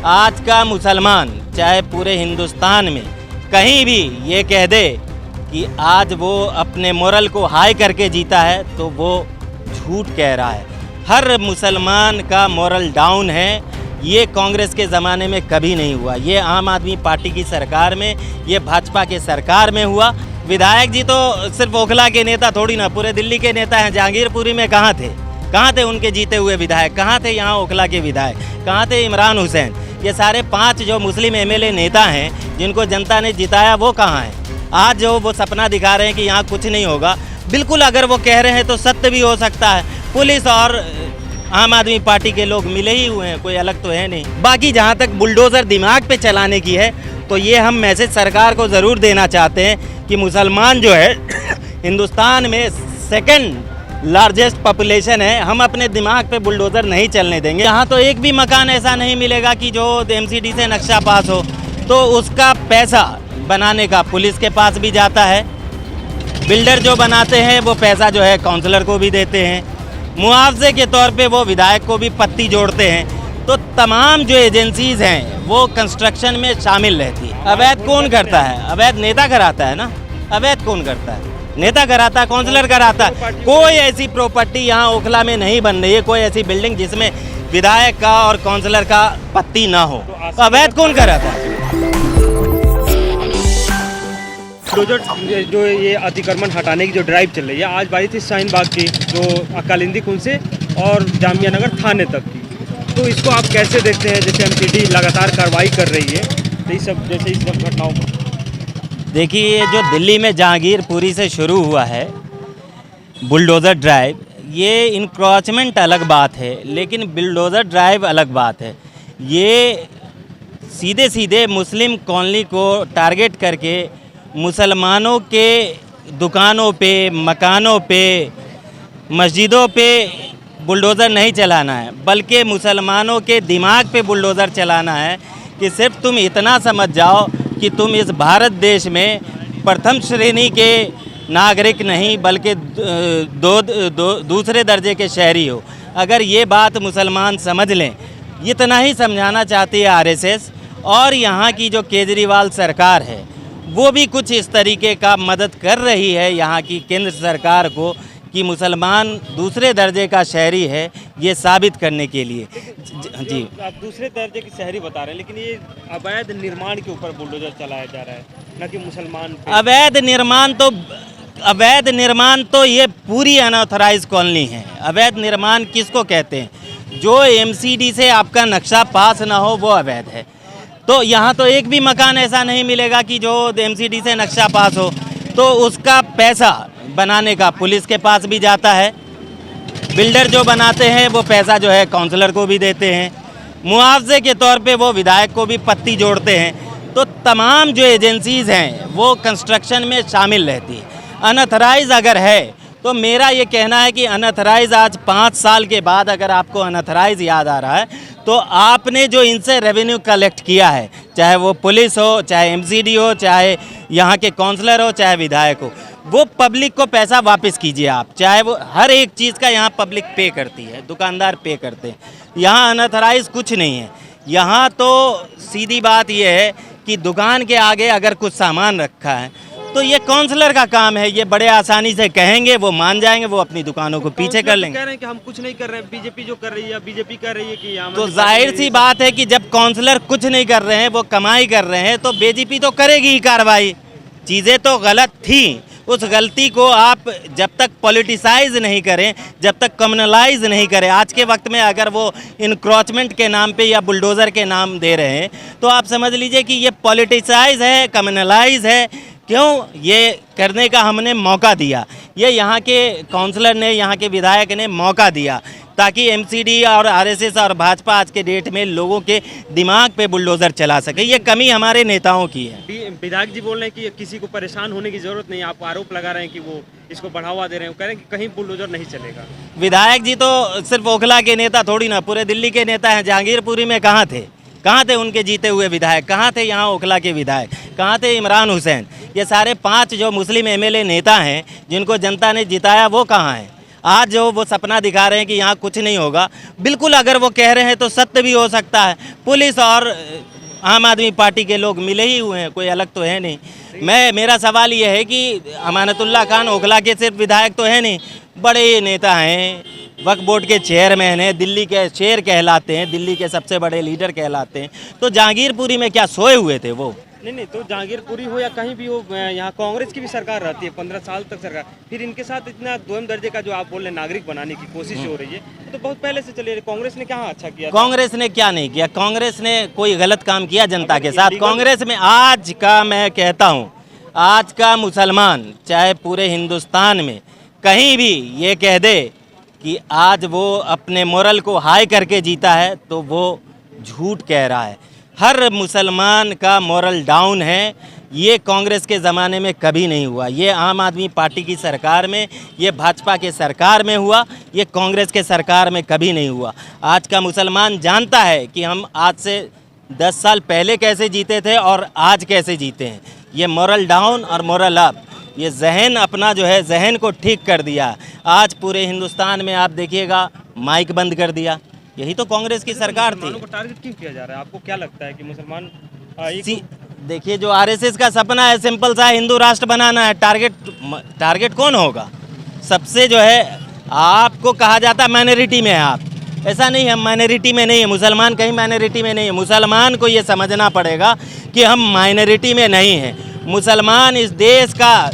आज का मुसलमान चाहे पूरे हिंदुस्तान में कहीं भी ये कह दे कि आज वो अपने मोरल को हाई करके जीता है तो वो झूठ कह रहा है। हर मुसलमान का मोरल डाउन है। ये कांग्रेस के ज़माने में कभी नहीं हुआ, ये आम आदमी पार्टी की सरकार में, ये भाजपा के सरकार में हुआ। विधायक जी तो सिर्फ ओखला के नेता थोड़ी ना, पूरे दिल्ली के नेता हैं। जहांगीरपुरी में कहाँ थे उनके जीते हुए विधायक? कहाँ थे यहाँ ओखला के विधायक? कहाँ थे इमरान हुसैन? ये सारे 5 जो मुस्लिम एमएलए नेता हैं जिनको जनता ने जिताया, वो कहाँ हैं? आज जो वो सपना दिखा रहे हैं कि यहाँ कुछ नहीं होगा, बिल्कुल अगर वो कह रहे हैं तो सत्य भी हो सकता है। पुलिस और आम आदमी पार्टी के लोग मिले ही हुए हैं, कोई अलग तो है नहीं। बाकी जहाँ तक बुलडोज़र दिमाग पे चलाने की है तो ये हम मैसेज सरकार को ज़रूर देना चाहते हैं कि मुसलमान जो है हिंदुस्तान में सेकंड लार्जेस्ट पॉपुलेशन है, हम अपने दिमाग पे बुलडोज़र नहीं चलने देंगे। यहाँ तो एक भी मकान ऐसा नहीं मिलेगा कि जो एमसीडी से नक्शा पास हो, तो उसका पैसा बनाने का पुलिस के पास भी जाता है। बिल्डर जो बनाते हैं वो पैसा जो है काउंसलर को भी देते हैं, मुआवजे के तौर पे वो विधायक को भी पत्ती जोड़ते हैं। तो तमाम जो एजेंसीज़ हैं वो कंस्ट्रक्शन में शामिल रहती है। अवैध कौन करता है? अवैध नेता कराता है ना। अवैध कौन करता है? नेता कराता है, काउंसलर कराता है। कोई ऐसी प्रॉपर्टी यहाँ ओखला में नहीं बन रही है, कोई ऐसी बिल्डिंग जिसमें विधायक का और काउंसलर का पत्ती ना हो। तो अवैध कौन कराता है? जो ये अतिक्रमण हटाने की जो ड्राइव चल रही है, आज बारी थी शाहीन बाग की, जो कालिंदी कुंड से और जामिया नगर थाने तक की, तो इसको आप कैसे देखते हैं? जैसे एमसीडी लगातार कार्रवाई कर रही है, तो इस सब घटनाओं को देखिए, ये जो दिल्ली में जहांगीरपुरी से शुरू हुआ है बुलडोज़र ड्राइव, ये इनक्रोचमेंट अलग बात है, लेकिन बुलडोज़र ड्राइव अलग बात है। ये सीधे सीधे मुस्लिम कॉलोनी को टारगेट करके मुसलमानों के दुकानों पे, मकानों पे, मस्जिदों पे बुलडोज़र नहीं चलाना है, बल्कि मुसलमानों के दिमाग पे बुलडोज़र चलाना है कि सिर्फ तुम इतना समझ जाओ कि तुम इस भारत देश में प्रथम श्रेणी के नागरिक नहीं बल्कि दूसरे दर्जे के शहरी हो। अगर ये बात मुसलमान समझ लें, इतना ही समझाना चाहती है आरएसएस। और यहाँ की जो केजरीवाल सरकार है वो भी कुछ इस तरीके का मदद कर रही है यहाँ की केंद्र सरकार को कि मुसलमान दूसरे दर्जे का शहरी है, ये साबित करने के लिए। जी, आप दूसरे दर्जे की शहरी बता रहे हैं, लेकिन ये अवैध निर्माण के ऊपर बुलडोजर चलाया जा रहा है, न कि मुसलमान पे। अवैध निर्माण तो ये पूरी अनऑथराइज कॉलोनी है। अवैध निर्माण किसको कहते हैं? जो एमसीडी से आपका नक्शा पास ना हो वो अवैध है। तो यहाँ तो एक भी मकान ऐसा नहीं मिलेगा कि जो एमसीडी से नक्शा पास हो, तो उसका पैसा बनाने का पुलिस के पास भी जाता है। बिल्डर जो बनाते हैं वो पैसा जो है काउंसलर को भी देते हैं, मुआवजे के तौर पे वो विधायक को भी पत्ती जोड़ते हैं। तो तमाम जो एजेंसीज़ हैं वो कंस्ट्रक्शन में शामिल रहती है। अनऑथराइज अगर है तो मेरा ये कहना है कि अनऑथराइज आज 5 साल के बाद अगर आपको अनऑथराइज याद आ रहा है, तो आपने जो इनसे रेवेन्यू कलेक्ट किया है, चाहे वो पुलिस हो, चाहे एमसीडी हो, चाहे यहाँ के काउंसलर हो, चाहे विधायक हो, वो पब्लिक को पैसा वापस कीजिए आप। चाहे वो हर एक चीज़ का यहाँ पब्लिक पे करती है, दुकानदार पे करते हैं। यहाँ अनऑथराइज कुछ नहीं है। यहाँ तो सीधी बात ये है कि दुकान के आगे अगर कुछ सामान रखा है तो ये काउंसलर का काम है। ये बड़े आसानी से कहेंगे, वो मान जाएंगे, वो अपनी दुकानों को पीछे कर लेंगे। कह रहे हैं कि हम कुछ नहीं कर रहे हैं, बीजेपी जो कर रही है, बीजेपी कर रही है कि यहाँ, तो जाहिर सी बात है कि जब काउंसलर कुछ नहीं कर रहे हैं, वो कमाई कर रहे हैं, तो बीजेपी तो करेगी ही कार्रवाई। चीज़ें तो गलत थी, उस गलती को आप जब तक पॉलिटिसाइज नहीं करें, जब तक कम्युनलाइज नहीं करें, आज के वक्त में अगर वो इनक्रोचमेंट के नाम पे या बुलडोज़र के नाम दे रहे हैं, तो आप समझ लीजिए कि ये पॉलिटिसाइज है, कम्युनलाइज है। क्यों? ये करने का हमने मौका दिया, ये यहाँ के काउंसलर ने, यहाँ के विधायक ने मौका दिया ताकि एमसीडी और आरएसएस और भाजपा आज के डेट में लोगों के दिमाग पे बुलडोज़र चला सके। ये कमी हमारे नेताओं की है। विधायक जी बोल रहे हैं कि किसी को परेशान होने की ज़रूरत नहीं। आप आरोप लगा रहे हैं कि वो इसको बढ़ावा दे रहे हैं, वो कह रहे हैं कि कहीं बुलडोज़र नहीं चलेगा। विधायक जी तो सिर्फ ओखला के नेता थोड़ी ना, पूरे दिल्ली के नेता हैं। जहांगीरपुरी में कहाँ थे उनके जीते हुए विधायक? कहाँ थे यहाँ ओखला के विधायक? कहाँ थे इमरान हुसैन? ये सारे 5 जो मुस्लिम एमएलए नेता हैं जिनको जनता ने जिताया, वो कहाँ हैं? आज जो वो सपना दिखा रहे हैं कि यहाँ कुछ नहीं होगा, बिल्कुल अगर वो कह रहे हैं तो सत्य भी हो सकता है। पुलिस और आम आदमी पार्टी के लोग मिले ही हुए हैं, कोई अलग तो है नहीं। मेरा सवाल ये है कि अमानतुल्लाह खान ओखला के सिर्फ विधायक तो है नहीं, बड़े नेता हैं, वक्फ बोर्ड के चेयरमैन हैं, दिल्ली के शेर कहलाते हैं, दिल्ली के सबसे बड़े लीडर कहलाते हैं। तो जहांगीरपुरी में क्या सोए हुए थे वो? नहीं, तो जहांगीरपुरी हो या कहीं भी हो, यहाँ कांग्रेस की भी सरकार रहती है 15 साल तक सरकार, फिर इनके साथ इतना दोयम दर्जे का जो आप बोल रहे हैं नागरिक बनाने की कोशिश हो रही है, तो बहुत पहले से चली रही। कांग्रेस ने क्या अच्छा किया? कांग्रेस ने क्या नहीं किया? कांग्रेस ने कोई गलत काम किया जनता के साथ? कांग्रेस में आज का, मैं कहता हूँ, आज का मुसलमान चाहे पूरे हिंदुस्तान में कहीं भी ये कह दे कि आज वो अपने मोरल को हाई करके जीता है तो वो झूठ कह रहा है। हर मुसलमान का मोरल डाउन है। ये कांग्रेस के ज़माने में कभी नहीं हुआ, ये आम आदमी पार्टी की सरकार में, ये भाजपा के सरकार में हुआ, ये कांग्रेस के सरकार में कभी नहीं हुआ। आज का मुसलमान जानता है कि हम आज से 10 साल पहले कैसे जीते थे और आज कैसे जीते हैं। ये मोरल डाउन और मोरल अप, ये जहन अपना जो है जहन को ठीक कर दिया। आज पूरे हिंदुस्तान में आप देखिएगा माइक बंद कर दिया, यही तो कांग्रेस की सरकार थी। मुसलमानों को टारगेट क्यों किया जा रहा है? आपको क्या लगता है कि मुसलमान देखिए, जो आरएसएस का सपना है सिंपल सा, हिंदू राष्ट्र बनाना है। टारगेट कौन होगा? सबसे जो है, आपको कहा जाता है माइनॉरिटी में है आप, ऐसा नहीं है, माइनॉरिटी में नहीं है मुसलमान, कहीं माइनॉरिटी में नहीं है। मुसलमान को ये समझना पड़ेगा कि हम माइनॉरिटी में नहीं हैं। मुसलमान इस देश का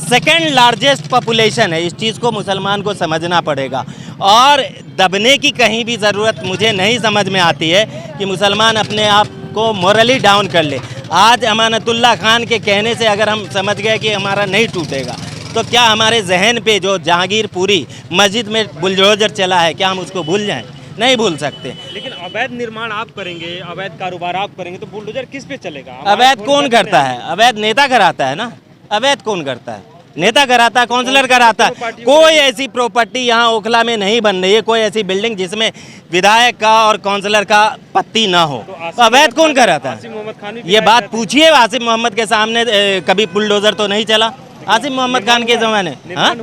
सेकेंड लार्जेस्ट पॉपुलेशन है, इस चीज़ को मुसलमान को समझना पड़ेगा। और दबने की कहीं भी ज़रूरत मुझे नहीं समझ में आती है कि मुसलमान अपने आप को मोरली डाउन कर ले। आज अमानतुल्लाह खान के कहने से अगर हम समझ गए कि हमारा नहीं टूटेगा, तो क्या हमारे जहन पे जो जहांगीरपुरी मस्जिद में बुलडोजर चला है, क्या हम उसको भूल जाएं? नहीं भूल सकते। लेकिन अवैध निर्माण आप करेंगे, अवैध कारोबार आप करेंगे, तो बुलडोजर किस पे चलेगा? अवैध कौन करता है? अवैध नेता कराता है ना। अवैध कौन करता है? नेता कराता है, काउंसलर कराता है। कोई ऐसी प्रॉपर्टी यहाँ ओखला में नहीं बन रही है, कोई ऐसी बिल्डिंग जिसमें विधायक का और काउंसलर का पत्ती ना हो। तो अवैध कौन कराता है? ये बात पूछिए आसिफ मोहम्मद के सामने, कभी बुलडोजर तो नहीं चला आसिफ मोहम्मद खान के ज़माने। हाँ,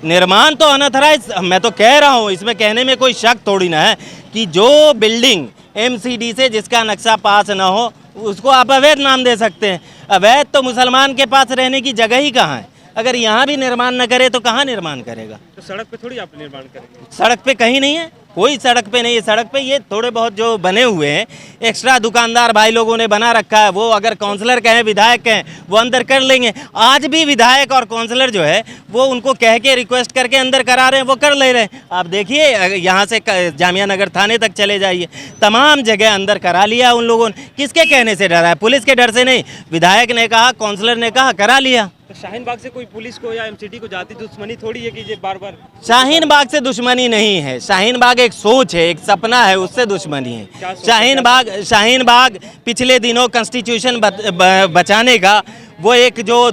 निर्माण तो अनऑथराइज, मैं तो कह रहा हूँ, इसमें कहने में कोई शक थोड़ी ना है कि जो बिल्डिंग MCD से जिसका नक्शा पास ना हो उसको आप अवैध नाम दे सकते हैं। अवैध तो मुसलमान के पास रहने की जगह ही कहाँ है? अगर यहाँ भी निर्माण न करे तो कहाँ निर्माण करेगा? तो सड़क पे थोड़ी आप निर्माण करेंगे? सड़क पे कहीं नहीं है, कोई सड़क पे नहीं है। सड़क पे ये थोड़े बहुत जो बने हुए हैं, एक्स्ट्रा दुकानदार भाई लोगों ने बना रखा है, वो अगर काउंसलर कहें, विधायक कहें, वो अंदर कर लेंगे। आज भी विधायक और काउंसलर जो है वो उनको कह के रिक्वेस्ट करके अंदर करा रहे हैं, वो कर ले रहे हैं। आप देखिए, यहाँ से जामिया नगर थाने तक चले जाइए, तमाम जगह अंदर करा लिया उन लोगों ने। किसके कहने से डरा है? पुलिस के डर से नहीं, विधायक ने कहा, काउंसलर ने कहा, करा लिया। तो शाहीन बाग से कोई पुलिस को या MCD को जाती दुश्मनी थोड़ी है कि ये बार-बार? शाहीन बाग से दुश्मनी नहीं है, शाहीन बाग एक सोच है, एक सपना है, उससे दुश्मनी है। शाहीन बाग पिछले दिनों कॉन्स्टिट्यूशन बचाने का वो एक जो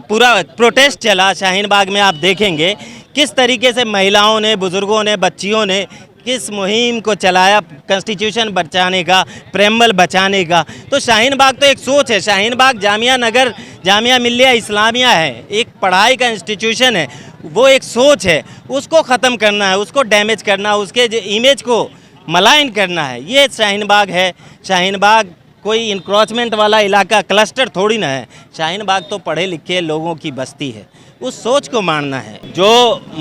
पूरा प्रोटेस्ट चला शाहीन बाग में, आप देखेंगे किस तरीके से महिलाओं ने, बुजुर्गों ने, बच्चियों ने किस मुहिम को चलाया कॉन्स्टिट्यूशन बचाने का, प्रेमबल बचाने का। तो शाहीन बाग तो एक सोच है। शाहीन बाग जामिया नगर, जामिया मिल्लिया इस्लामिया है, एक पढ़ाई का इंस्टीट्यूशन है, वो एक सोच है। उसको ख़त्म करना है, उसको डैमेज करना है, उसके इमेज को मलाइन करना है, ये शाहीन बाग है। शाहीन बाग कोई इंक्रोचमेंट वाला इलाका, क्लस्टर थोड़ी ना है। शाहीन बाग तो पढ़े लिखे लोगों की बस्ती है, उस सोच को मानना है। जो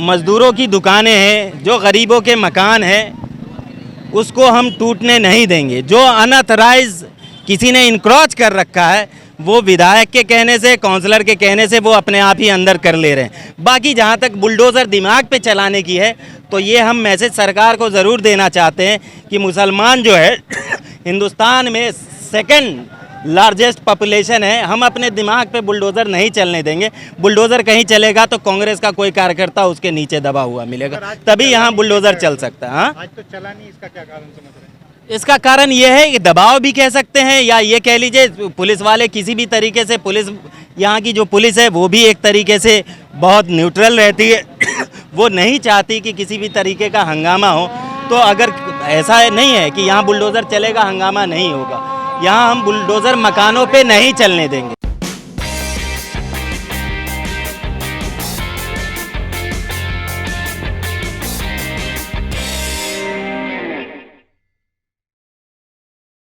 मज़दूरों की दुकानें हैं, जो गरीबों के मकान हैं, उसको हम टूटने नहीं देंगे। जो अनऑथराइज किसी ने इंक्रोच कर रखा है, वो विधायक के कहने से, काउंसलर के कहने से वो अपने आप ही अंदर कर ले रहे हैं। बाकी जहाँ तक बुलडोज़र दिमाग पे चलाने की है, तो ये हम मैसेज सरकार को ज़रूर देना चाहते हैं कि मुसलमान जो है हिंदुस्तान में सेकंड लार्जेस्ट पॉपुलेशन है, हम अपने दिमाग पे बुलडोज़र नहीं चलने देंगे। बुलडोज़र कहीं चलेगा तो कांग्रेस का कोई कार्यकर्ता उसके नीचे दबा हुआ मिलेगा, तभी यहाँ बुलडोज़र चल सकता है। हाँ, आज तो चला नहीं, इसका क्या कारण समझ रहे हैं? इसका कारण ये है कि दबाव भी कह सकते हैं, या ये कह लीजिए पुलिस वाले किसी भी तरीके से, पुलिस यहाँ की जो पुलिस है वो भी एक तरीके से बहुत न्यूट्रल रहती है वो नहीं चाहती कि किसी भी तरीके का हंगामा हो। तो अगर ऐसा नहीं है कि यहाँ बुलडोज़र चलेगा, हंगामा नहीं होगा, यहाँ हम बुलडोज़र मकानों पे नहीं चलने देंगे।